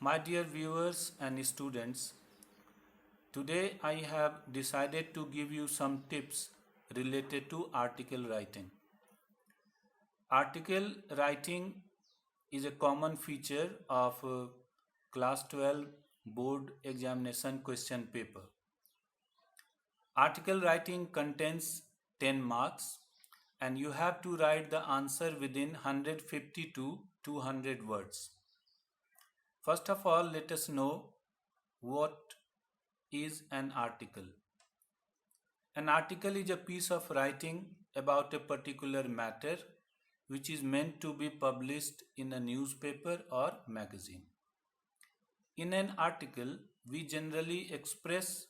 My dear viewers and students, today I have decided to give you some tips related to article writing. Article writing is a common feature of class 12 board examination question paper. Article writing contains 10 marks and you have to write the answer within 150 to 200 words. First of all, let us know what is an article. An article is a piece of writing about a particular matter which is meant to be published in a newspaper or magazine. In an article, we generally express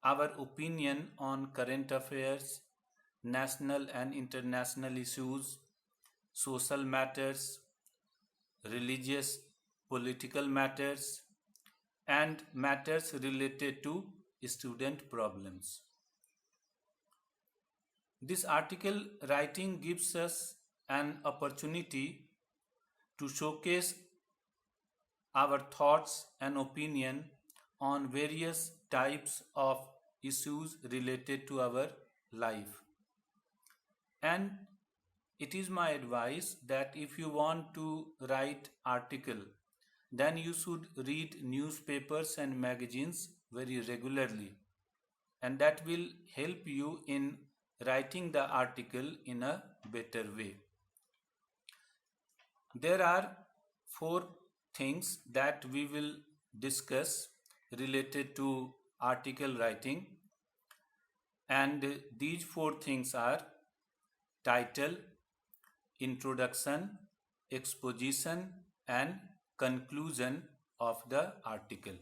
our opinion on current affairs, national and international issues, social matters, religious, political matters, and matters related to student problems. This article writing gives us an opportunity to showcase our thoughts and opinion on various types of issues related to our life. And it is my advice that if you want to write article, then you should read newspapers and magazines very regularly, and that will help you in writing the article in a better way. There are four things that we will discuss related to article writing, and these four things are title, introduction, exposition, and conclusion of the article.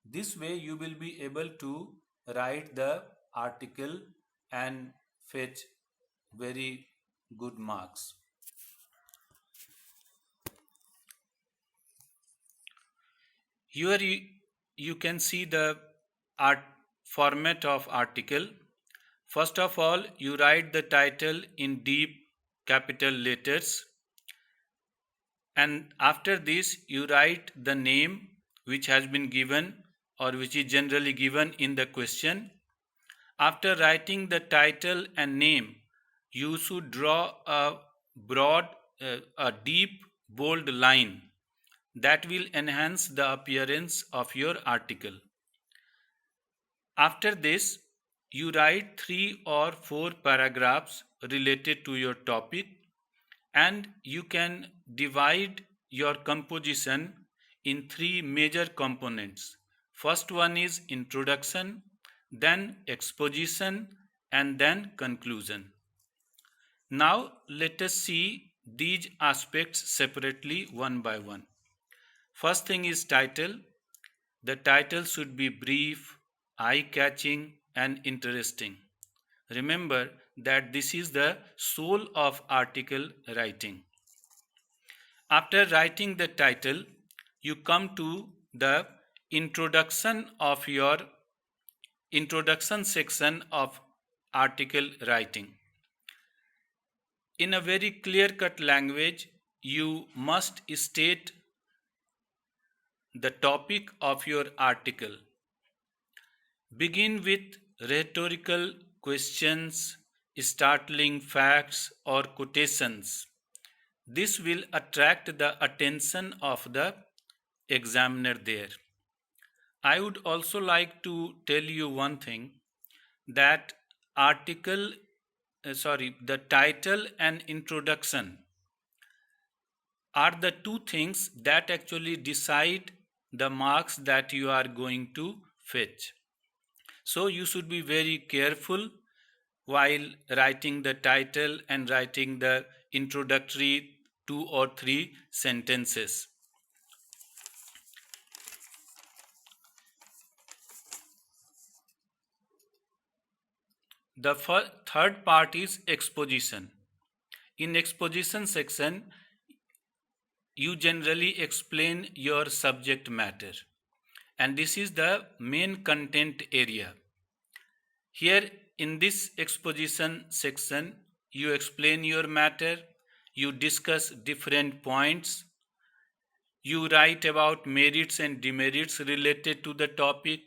This way you will be able to write the article and fetch very good marks. Here you can see the art format of article. First of all, you write the title in deep capital letters, and after this you write the name which has been given or which is generally given in the question. After writing the title and name, you should draw a broad, a deep, bold line that will enhance the appearance of your article. After this, you write 3 or 4 paragraphs related to your topic, and you can divide your composition in 3 major components. First one is introduction, then exposition, and then conclusion. Now let us see these aspects separately one by one. First thing is title. The title should be brief, eye-catching, and interesting. Remember that this is the soul of article writing. After writing the title, you come to the introduction section of article writing. In a very clear-cut language, you must state the topic of your article. Begin with rhetorical questions, startling facts, or quotations. This will attract the attention of the examiner there. I would also like to tell you one thing, that the title and introduction are the two things that actually decide the marks that you are going to fetch. So you should be very careful while writing the title and writing the introductory 2 or 3 sentences. The third part is exposition. In exposition section, you generally explain your subject matter, and this is the main content area. Here in this exposition section, you explain your matter, you discuss different points, You write about merits and demerits related to the topic,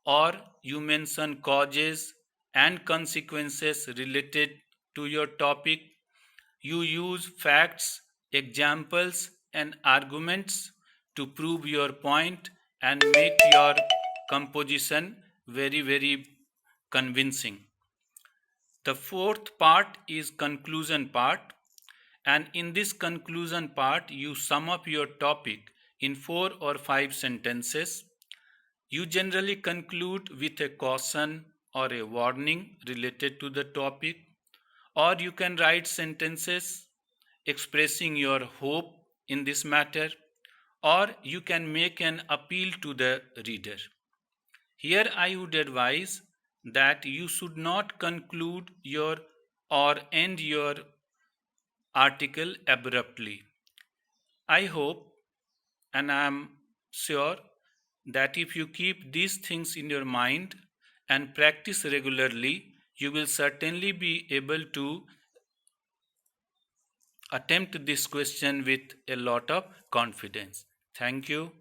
or you mention causes and consequences related to your topic. You use facts, examples, and arguments to prove your point and make your composition very, very convincing. The fourth part is conclusion part, and in this conclusion part you sum up your topic in 4 or 5 sentences. You generally conclude with a caution or a warning related to the topic, or you can write sentences expressing your hope in this matter, or you can make an appeal to the reader. Here I would advise that you should not conclude your or end your article abruptly. I hope and I am sure that if you keep these things in your mind and practice regularly, you will certainly be able to attempt this question with a lot of confidence. Thank you.